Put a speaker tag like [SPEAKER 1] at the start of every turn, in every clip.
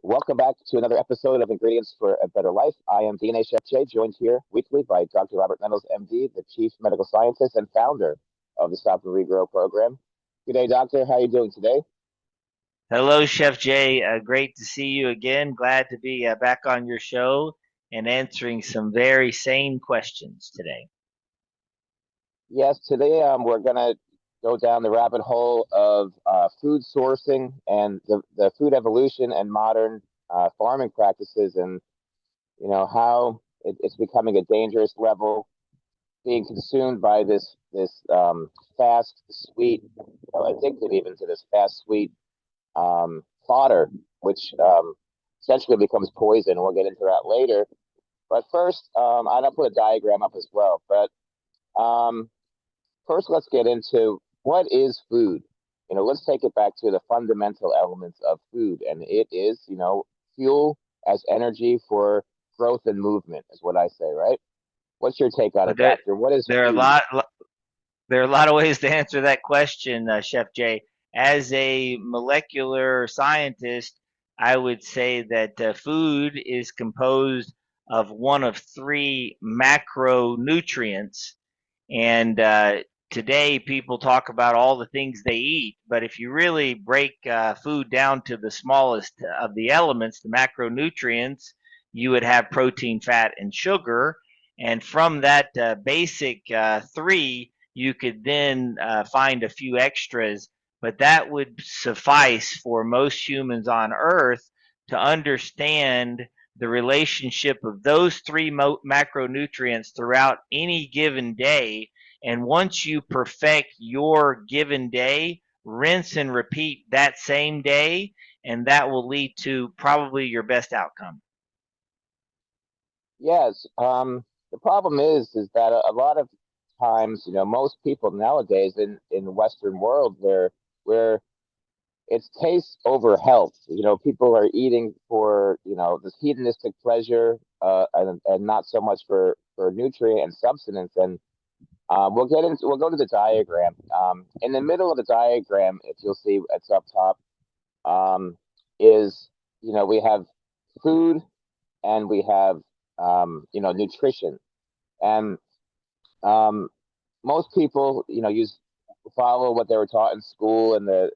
[SPEAKER 1] Welcome back to another episode of Ingredients for a Better Life. I am DNA Chef Jay, joined here weekly by Dr. Robert Nettles, MD, the Chief Medical Scientist and founder of the Stop and Regrow program. Good day, Doctor. How are you doing today?
[SPEAKER 2] Hello, Chef Jay. Great to see you again. Glad to be back on your show and answering some very sane questions today.
[SPEAKER 1] Yes, today we're going to go down the rabbit hole of food sourcing and the food evolution and modern farming practices, and how it's becoming a dangerous level, being consumed by this fast, sweet, addicted even to this fast, sweet fodder, which essentially becomes poison. We'll get into that later. But first, I'm gonna put a diagram up as well. But um, first, let's get into what is food. Let's take it back to the fundamental elements of food, and it is, fuel as energy for growth and movement, is what I say, right? What's your take on
[SPEAKER 2] But
[SPEAKER 1] it, Doctor? What is
[SPEAKER 2] there are a
[SPEAKER 1] food?
[SPEAKER 2] lot of ways to answer that question, Chef Jay. As a molecular scientist, I would say that food is composed of one of three macronutrients. And today, people talk about all the things they eat, but if you really break food down to the smallest of the elements, the macronutrients, you would have protein, fat, and sugar. And from that basic three, you could then find a few extras, but that would suffice for most humans on Earth to understand the relationship of those three macronutrients throughout any given day. And once you perfect your given day, rinse and repeat that same day, and that will lead to probably your best outcome.
[SPEAKER 1] Yes. The problem is that a lot of times, most people nowadays in the Western world, where it's taste over health. People are eating for this hedonistic pleasure, and not so much for nutrient and substance. And we'll go to the diagram. In the middle of the diagram, if you'll see, it's up top. Is we have food and we have nutrition, and um, most people use follow what they were taught in school, and the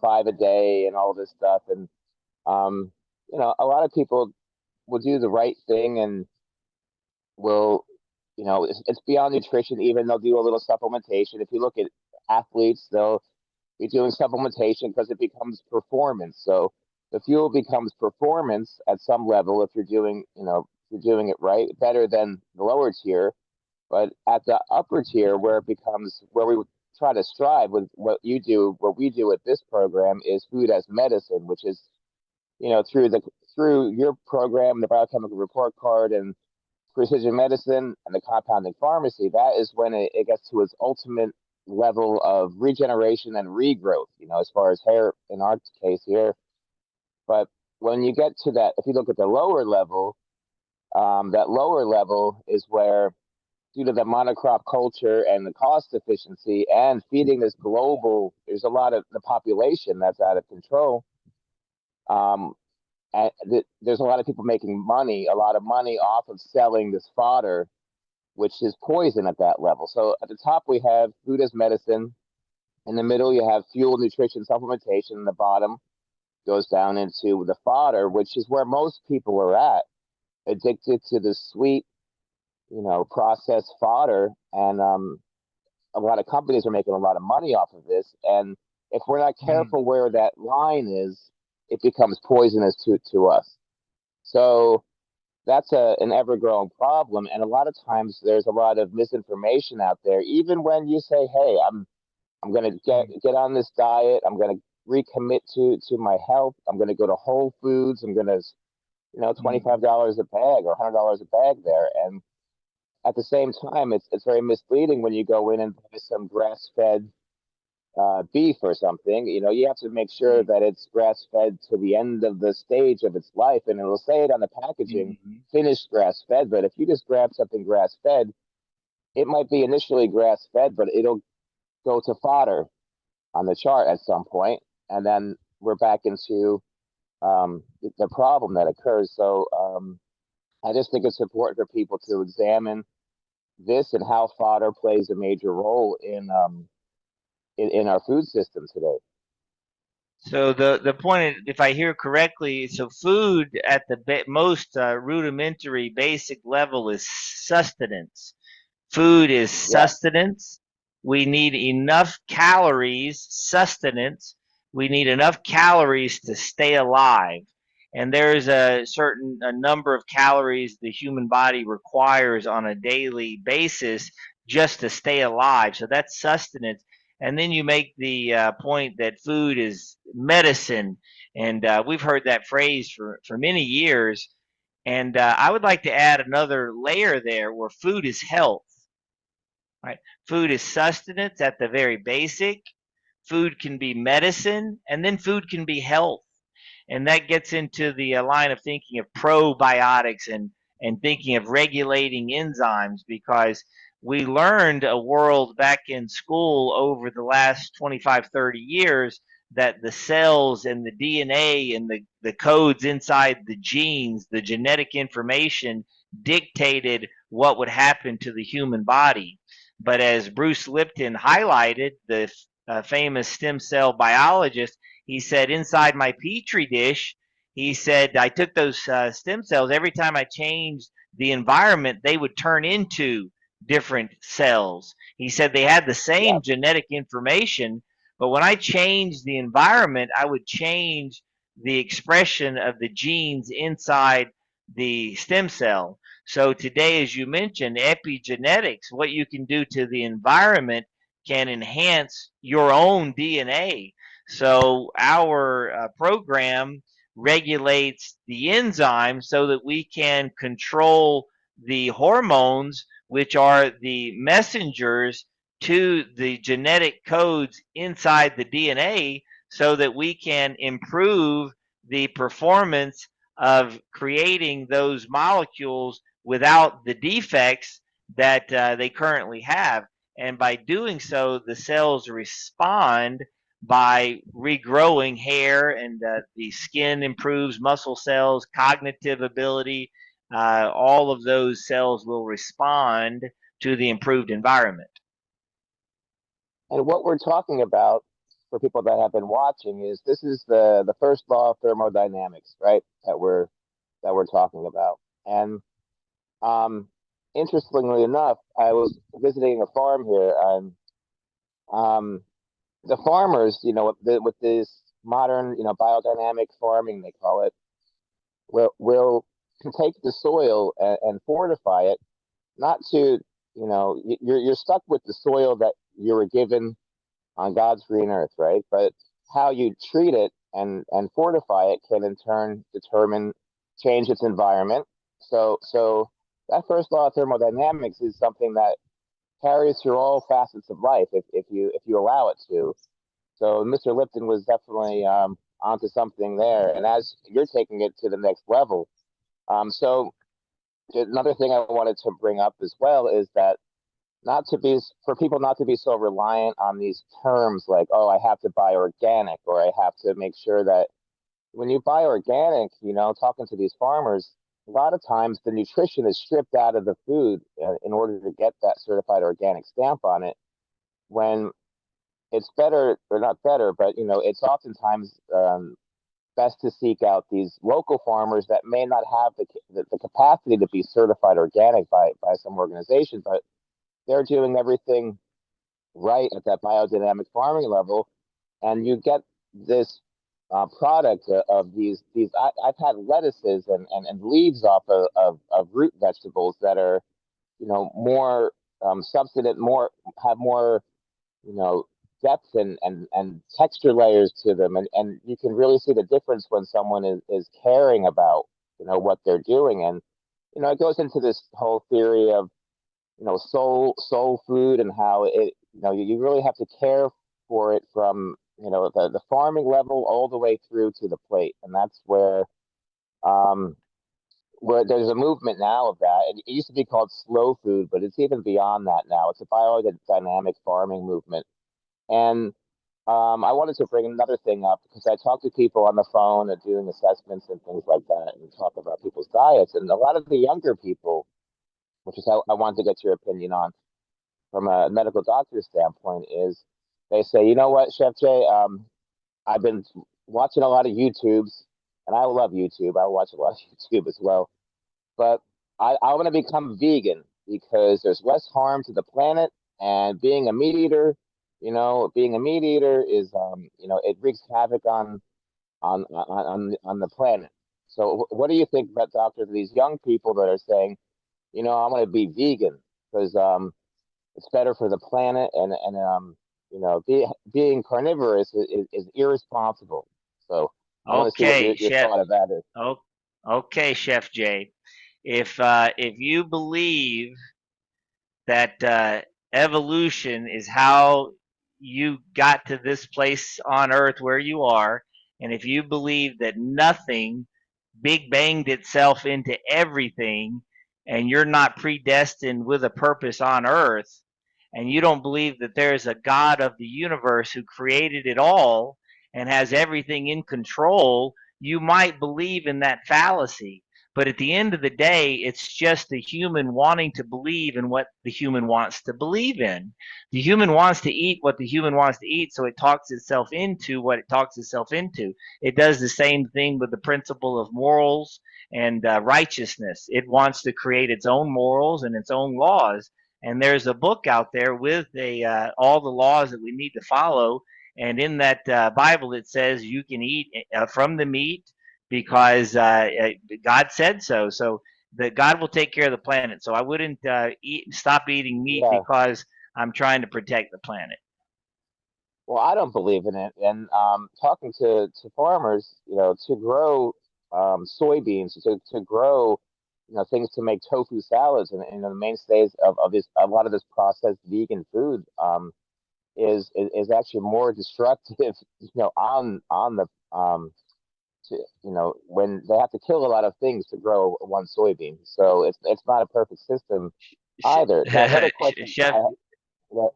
[SPEAKER 1] 5 a day and all this stuff. And um, a lot of people will do the right thing and will, it's beyond nutrition. Even they'll do a little supplementation. If you look at athletes, they'll be doing supplementation because it becomes performance. So the fuel becomes performance at some level if you're doing, if you're doing it right, better than the lower tier. But at the upper tier, where it becomes where we try to strive with what we do with this program is food as medicine, which is, through your program, the biochemical report card and precision medicine and the compounding pharmacy, that is when it gets to its ultimate level of regeneration and regrowth, as far as hair in our case here. But when you get to that, if you look at the lower level, that lower level is where, due to the monocrop culture and the cost efficiency and feeding this global, there's a lot of the population that's out of control. Um, and there's a lot of people making money, a lot of money off of selling this fodder, which is poison at that level. So at the top, we have food as medicine. In the middle, you have fuel, nutrition, supplementation. And the bottom goes down into the fodder, which is where most people are at, addicted to the sweet, processed fodder. And a lot of companies are making a lot of money off of this. And if we're not careful where that line is, it becomes poisonous to us. So that's an ever growing problem. And a lot of times there's a lot of misinformation out there. Even when you say, hey, I'm going to get on this diet, I'm going to recommit to my health, I'm going to go to Whole Foods, I'm going to, $25 a bag or $100 a bag there. And at the same time, it's very misleading when you go in and buy some grass fed beef or something. You have to make sure that it's grass fed to the end of the stage of its life, and it'll say it on the packaging,
[SPEAKER 2] Mhm.
[SPEAKER 1] finished grass fed. But if you just grab something grass fed, it might be initially grass fed, but it'll go to fodder on the chart at some point, and then we're back into the problem that occurs. So I just think it's important for people to examine this and how fodder plays a major role in our food system today.
[SPEAKER 2] So the point, if I hear correctly, so food at the most rudimentary, basic level is sustenance. Food is
[SPEAKER 1] Yeah,
[SPEAKER 2] sustenance. We need enough calories, sustenance. We need enough calories to stay alive. And there's a number of calories the human body requires on a daily basis just to stay alive. So that's sustenance. And then you make the point that food is medicine. And we've heard that phrase for many years. And I would like to add another layer there where food is health. Right? Food is sustenance at the very basic. Food can be medicine, and then food can be health. And that gets into the line of thinking of probiotics and thinking of regulating enzymes, because we learned a world back in school over the last 25, 30 years that the cells and the DNA and the codes inside the genes, the genetic information, dictated what would happen to the human body. But as Bruce Lipton highlighted, the famous stem cell biologist, he said, inside my petri dish, he said, I took those stem cells. Every time I changed the environment, they would turn into different cells. He said they had the
[SPEAKER 1] yeah.
[SPEAKER 2] same genetic information, but when I changed the environment, I would change the expression of the genes inside the stem cell. So today, as you mentioned, epigenetics, what you can do to the environment can enhance your own DNA. So our program regulates the enzyme so that we can control the hormones, which are the messengers to the genetic codes inside the DNA, so that we can improve the performance of creating those molecules without the defects that they currently have. And by doing so, the cells respond by regrowing hair, and the skin improves, muscle cells, cognitive ability. All of those cells will respond to the improved environment.
[SPEAKER 1] And what we're talking about for people that have been watching is this is the first law of thermodynamics, right? That we're talking about. And um, interestingly enough, I was visiting a farm here, and um, the farmers, with this modern, biodynamic farming, they call it, will take the soil and fortify it, not to, you're stuck with the soil that you were given on God's green earth, right? But how you treat it and fortify it can in turn change its environment. So that first law of thermodynamics is something that carries through all facets of life if you allow it to. So Mr. Lipton was definitely onto something there, and as you're taking it to the next level. So another thing I wanted to bring up as well is that not to be for people not to be so reliant on these terms like, oh, I have to buy organic, or I have to make sure that when you buy organic, talking to these farmers, a lot of times the nutrition is stripped out of the food in order to get that certified organic stamp on it, when it's better, or not better, but it's oftentimes best to seek out these local farmers that may not have the capacity to be certified organic by some organization, but they're doing everything right at that biodynamic farming level, and you get this product of these. I've had lettuces and leaves off of root vegetables that are more substantive, more have more depth and texture layers to them, and you can really see the difference when someone is caring about what they're doing. And it goes into this whole theory of soul food, and how it you really have to care for it from the farming level all the way through to the plate. And that's um where there's a movement now of that. It used to be called slow food, but it's even beyond that now. It's a biodynamic farming movement. And I wanted to bring another thing up because I talk to people on the phone and doing assessments and things like that, and talk about people's diets. And a lot of the younger people, which is how I wanted to get your opinion on from a medical doctor standpoint, is they say, you know what, Chef Jay, I've been watching a lot of YouTubes, and I love YouTube. I watch a lot of YouTube as well, but I want to become vegan because there's less harm to the planet, and being a meat eater, being a meat eater is, it wreaks havoc on the planet. So, what do you think about, doctor, these young people that are saying, I'm going to be vegan because it's better for the planet, and being carnivorous is irresponsible. So, I want to see what
[SPEAKER 2] Okay,
[SPEAKER 1] your
[SPEAKER 2] Chef.
[SPEAKER 1] thought of that is.
[SPEAKER 2] Oh, okay, Chef J. If you believe that evolution is how you got to this place on Earth where you are, and if you believe that nothing big banged itself into everything, and you're not predestined with a purpose on Earth, and you don't believe that there's a God of the universe who created it all and has everything in control, you might believe in that fallacy. But at the end of the day, it's just the human wanting to believe in what the human wants to believe in. The human wants to eat what the human wants to eat, so it talks itself into what it talks itself into. It does the same thing with the principle of morals and righteousness. It wants to create its own morals and its own laws. And there's a book out there with all the laws that we need to follow. And in that Bible, it says you can eat from the meat because God said so. So that God will take care of the planet. So I wouldn't stop eating meat
[SPEAKER 1] Yeah.
[SPEAKER 2] because I'm trying to protect the planet.
[SPEAKER 1] Well, I don't believe in it. And talking to farmers, to grow soybeans, to grow, things to make tofu salads, and the mainstays of this, a lot of this processed vegan food, is actually more destructive, on the when they have to kill a lot of things to grow one soybean. So it's not a perfect system either. Now, another question
[SPEAKER 2] Chef
[SPEAKER 1] I yeah, go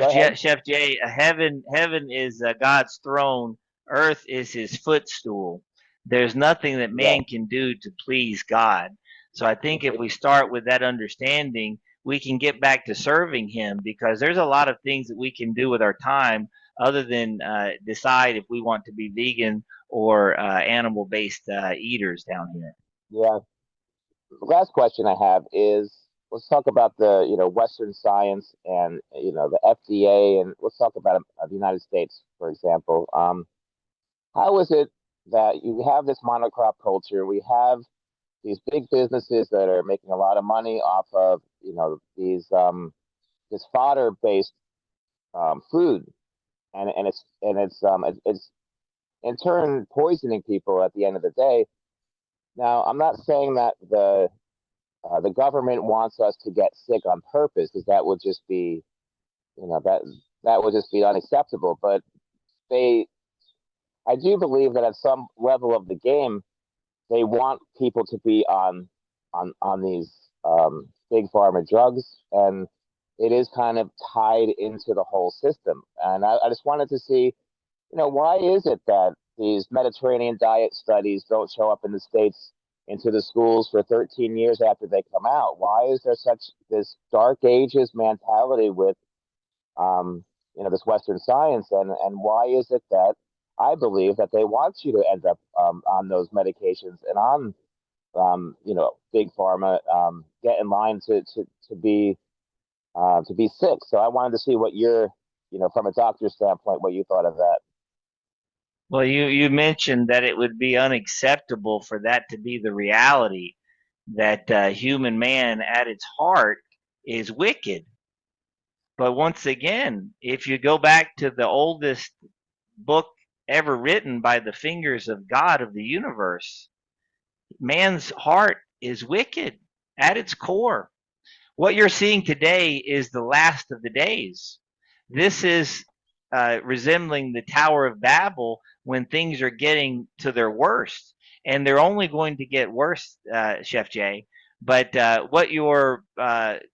[SPEAKER 1] ahead.
[SPEAKER 2] Chef J, heaven is God's throne. Earth is His footstool. There's nothing that
[SPEAKER 1] Yeah.
[SPEAKER 2] man can do to please God. So I think if we start with that understanding, we can get back to serving Him because there's a lot of things that we can do with our time other than decide if we want to be vegan or animal-based eaters down here.
[SPEAKER 1] Yeah. Last question I have is, let's talk about the Western science and the FDA, and let's talk about the United States, for example. How is it that you have this monocrop culture? We have these big businesses that are making a lot of money off of these this fodder based food, and it's in turn poisoning people at the end of the day. Now, I'm not saying that the government wants us to get sick on purpose, because that would just be, that would just be unacceptable. But they, I do believe that at some level of the game, they want people to be on these big pharma drugs, and it is kind of tied into the whole system. And I just wanted to see, why is it that these Mediterranean diet studies don't show up in the States into the schools for 13 years after they come out? Why is there such this dark ages mentality with this Western science, and why is it that I believe that they want you to end up on those medications and on big pharma, get in line to be sick? So I wanted to see what your, from a doctor's standpoint, what you thought of that.
[SPEAKER 2] Well, you mentioned that it would be unacceptable for that to be the reality, that human man at its heart is wicked. But once again, if you go back to the oldest book ever written by the fingers of God of the universe, man's heart is wicked at its core. What you're seeing today is the last of the days. This is resembling the Tower of Babel when things are getting to their worst. And they're only going to get worse, Chef Jay, But what your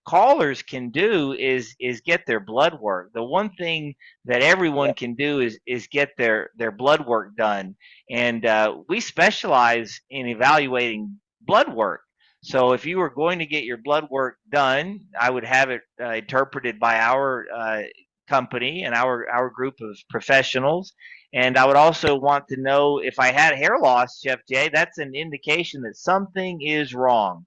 [SPEAKER 2] callers can do is get their blood work. The one thing that everyone
[SPEAKER 1] Yep.
[SPEAKER 2] can do is get their blood work done, and we specialize in evaluating blood work. So if you were going to get your blood work done, I would have it interpreted by our company and our group of professionals. And I would also want to know if I had hair loss, Chef Jay. That's an indication that something is wrong.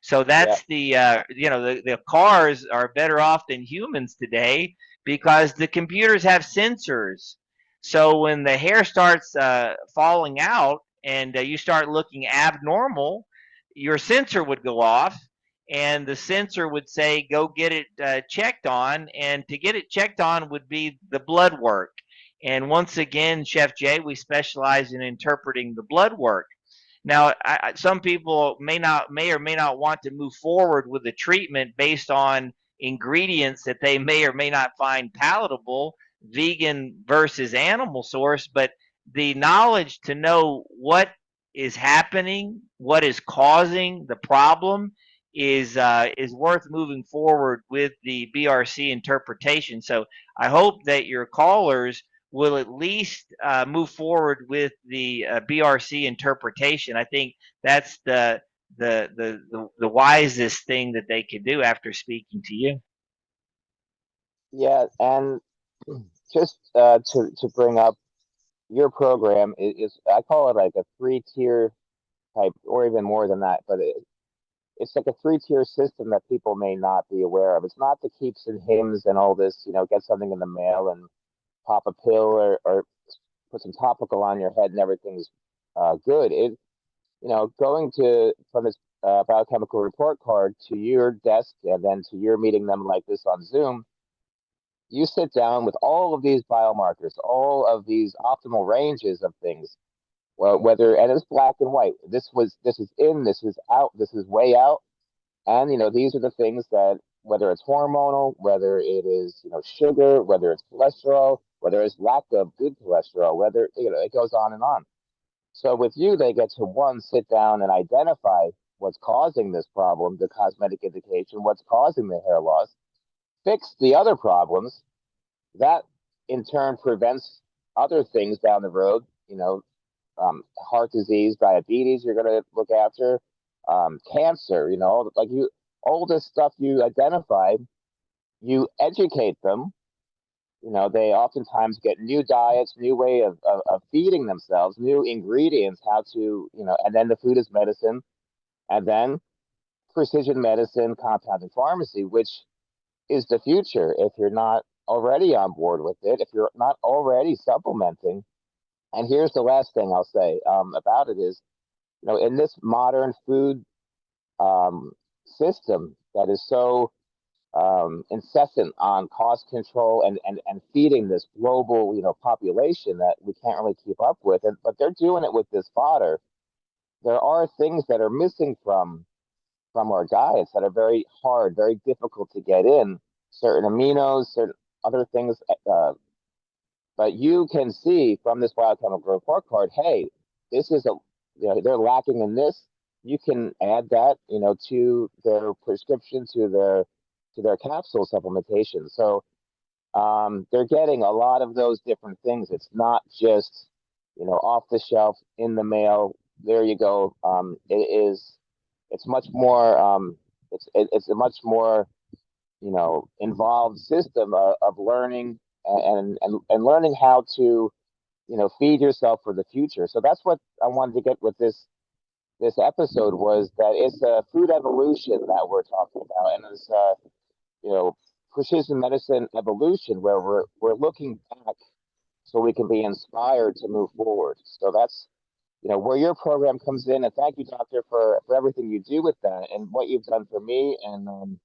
[SPEAKER 2] So
[SPEAKER 1] Yep.
[SPEAKER 2] that's the cars are better off than humans today because the computers have sensors. So when the hair starts falling out and you start looking abnormal, your sensor would go off, and the sensor would say, "Go get it checked on." And to get it checked on would be the blood work. And once again, Chef Jay, we specialize in interpreting the blood work. Now, some people may or may not want to move forward with a treatment based on ingredients that they may or may not find palatable, vegan versus animal source, but the knowledge to know what is happening, what is causing the problem, is worth moving forward with the BRC interpretation. So I hope that your callers will at least move forward with the BRC interpretation. I think that's the wisest thing that they could do after speaking to you.
[SPEAKER 1] Yeah, and just to bring up your program is I call it like a three-tier type, or even more than that, but it's like a three-tier system that people may not be aware of. It's not the keeps and hymns and all this, get something in the mail and pop a pill or put some topical on your head and everything's good. Going to from this biochemical report card to your desk and then to your meeting them like this on Zoom, you sit down with all of these biomarkers, all of these optimal ranges of things. Well, whether and it's black and white. This is in, this is out, this is way out, and these are the things that whether it's hormonal, whether it is sugar, whether it's cholesterol, whether it's lack of good cholesterol, whether it goes on and on. So with you, they get to one sit down and identify what's causing this problem, the cosmetic indication, what's causing the hair loss, fix the other problems. That in turn prevents other things down the road. Heart disease, diabetes. You're going to look after cancer. Like all this stuff you identify, you educate them. They oftentimes get new diets, new way of feeding themselves, new ingredients, how to, and then the food is medicine, and then precision medicine, compounding pharmacy, which is the future if you're not already on board with it, if you're not already supplementing. And here's the last thing I'll say about it is, in this modern food system that is so incessant on cost control and feeding this global, population that we can't really keep up with. But they're doing it with this fodder. There are things that are missing from our diets that are very hard, very difficult to get in. Certain aminos, certain other things. But you can see from this biochemical report card, hey, this is they're lacking in this. You can add that, to their prescription, to their capsule supplementation. So they're getting a lot of those different things. It's not just, off the shelf in the mail. There you go. It is. It's much more. It's a much more involved system of learning and learning how to feed yourself for the future. So that's what I wanted to get with this episode was that it's a food evolution that we're talking about, and it's you know precision medicine evolution where we're looking back so we can be inspired to move forward. So that's where your program comes in, and thank you, doctor, for everything you do with that and what you've done for me, and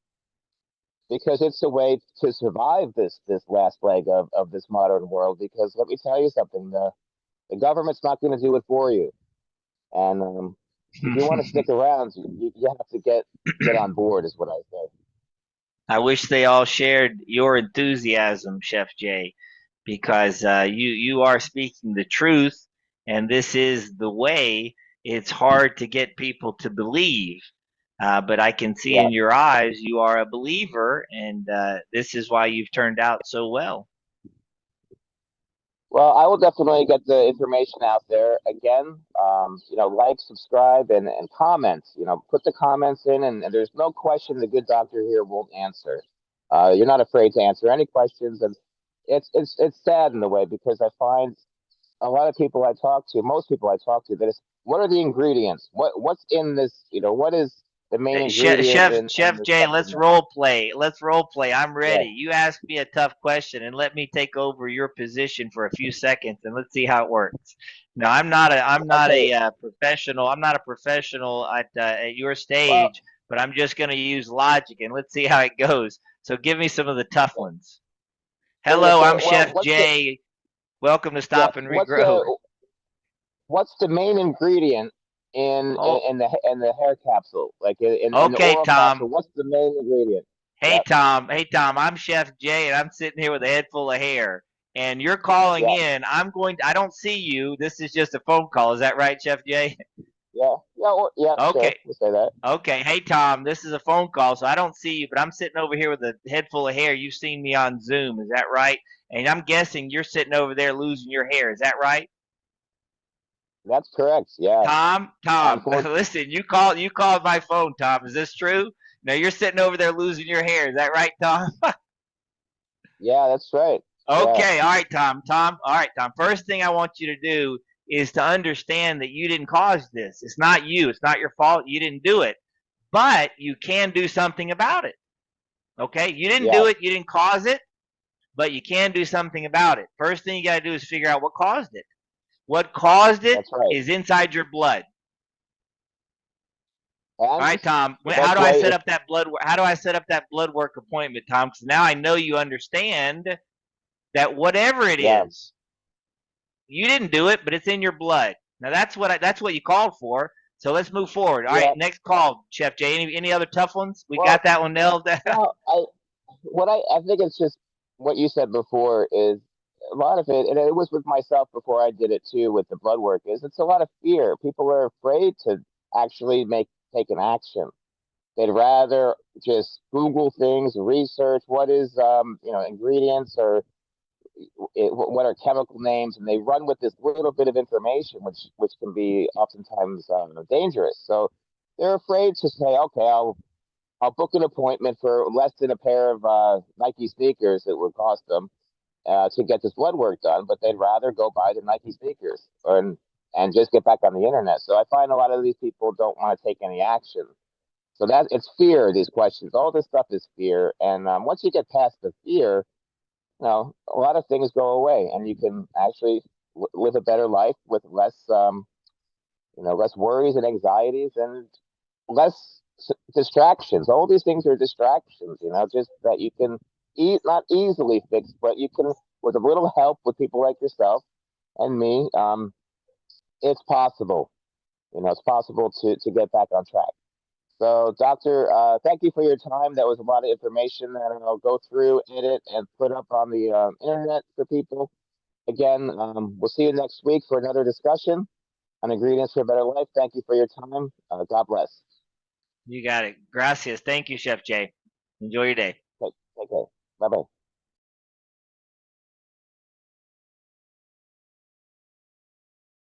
[SPEAKER 1] because it's a way to survive this last leg of this modern world. Because let me tell you something, the government's not going to do it for you, and if you want to stick around, you have to get on board, is what I say.
[SPEAKER 2] I wish they all shared your enthusiasm, Chef Jay, because you are speaking the truth, and this is the way. It's hard to get people to believe. But I can see
[SPEAKER 1] Yeah.
[SPEAKER 2] in your eyes you are a believer, and this is why you've turned out so well.
[SPEAKER 1] Well, I will definitely get the information out there. Again, like, subscribe, and comment. Put the comments in, and there's no question the good doctor here won't answer. You're not afraid to answer any questions, and it's sad in a way because I find a lot of people I talk to, most people I talk to, that is, what are the ingredients? What's in this? What is the main ingredient in
[SPEAKER 2] Chef
[SPEAKER 1] this
[SPEAKER 2] Jay, let's
[SPEAKER 1] supplement?
[SPEAKER 2] role play. Let's role play. I'm
[SPEAKER 1] Yeah.
[SPEAKER 2] ready. You ask me a tough question, and let me take over your position for a few seconds, and let's see how it works. No, I'm not
[SPEAKER 1] Okay.
[SPEAKER 2] a professional. I'm not a professional at your
[SPEAKER 1] Well,
[SPEAKER 2] stage, but I'm just going to use logic, and let's see how it goes. So give me some of the tough ones.
[SPEAKER 1] sure,
[SPEAKER 2] Hello, I'm
[SPEAKER 1] sure. Well,
[SPEAKER 2] Chef Jay. Welcome to
[SPEAKER 1] yeah,
[SPEAKER 2] Stop and Regrow.
[SPEAKER 1] what's the main ingredient
[SPEAKER 2] Oh,
[SPEAKER 1] in the hair capsule, like in the
[SPEAKER 2] okay,
[SPEAKER 1] oral
[SPEAKER 2] Tom.
[SPEAKER 1] capsule? What's the main ingredient?
[SPEAKER 2] Hey
[SPEAKER 1] Yep.
[SPEAKER 2] Tom, hey Tom, I'm Chef Jay and I'm sitting here with a head full of hair. And you're calling
[SPEAKER 1] Yeah.
[SPEAKER 2] in. I don't see you. This is just a phone call. Is that right, Chef Jay?
[SPEAKER 1] Yeah. Yeah. Well, yeah. Sure.
[SPEAKER 2] Okay.
[SPEAKER 1] We'll say that.
[SPEAKER 2] Okay. Hey Tom, this is a phone call, so I don't see you, but I'm sitting over here with a head full of hair. You've seen me on Zoom, is that right? And I'm guessing you're sitting over there losing your hair. Is that right?
[SPEAKER 1] That's correct. Yeah.
[SPEAKER 2] Tom,
[SPEAKER 1] Unfortunately.
[SPEAKER 2] listen, you called my phone, Tom. Is this true? No, you're sitting over there losing your hair. Is that right, Tom?
[SPEAKER 1] Yeah. That's right. Yeah.
[SPEAKER 2] Okay, all right, Tom. All right, Tom. First thing I want you to do is to understand that you didn't cause this. It's not you. It's not your fault. You didn't do it. But you can do something about it. Okay? You didn't
[SPEAKER 1] Yeah.
[SPEAKER 2] do it. You didn't cause it, but you can do something about it. First thing you got to do is figure out what caused it. What caused it
[SPEAKER 1] That's right.
[SPEAKER 2] is inside your blood. All
[SPEAKER 1] And
[SPEAKER 2] right, Tom.
[SPEAKER 1] the
[SPEAKER 2] How
[SPEAKER 1] best
[SPEAKER 2] do I
[SPEAKER 1] way
[SPEAKER 2] set
[SPEAKER 1] is,
[SPEAKER 2] up that blood? How do I set up that blood work appointment, Tom? Because now I know you understand that whatever it
[SPEAKER 1] yeah.
[SPEAKER 2] is, you didn't do it, but it's in your blood. Now that's what you called for. So let's move forward. All right,
[SPEAKER 1] Yeah.
[SPEAKER 2] next call, Chef Jay. Any other tough ones? We got
[SPEAKER 1] Well,
[SPEAKER 2] that one nailed down.
[SPEAKER 1] no, I think it's just what you said before is a lot of it, and it was with myself before I did it too with the blood work. Is it's a lot of fear. People are afraid to actually take an action. They'd rather just Google things, research what is ingredients, or what are chemical names, and they run with this little bit of information, which can be oftentimes dangerous. So they're afraid to say, okay, I'll book an appointment for less than a pair of Nike sneakers that would cost them to get this blood work done, but they'd rather go buy the Nike sneakers and just get back on the internet. So I find a lot of these people don't want to take any action. So that it's fear. These questions, all this stuff is fear, and once you get past the fear, a lot of things go away, and you can actually live a better life with less worries and anxieties, and less distractions. All these things are distractions, just that you can not easily fix, but you can, with a little help with people like yourself and me, it's possible. It's possible to get back on track. So, Doctor, thank you for your time. That was a lot of information that I'll go through, edit, and put up on the internet for people. Again, we'll see you next week for another discussion on ingredients for a better life. Thank you for your time. God bless.
[SPEAKER 2] You got it. Gracias. Thank you, Chef Jay. Enjoy your day.
[SPEAKER 1] Take care. Bye bye.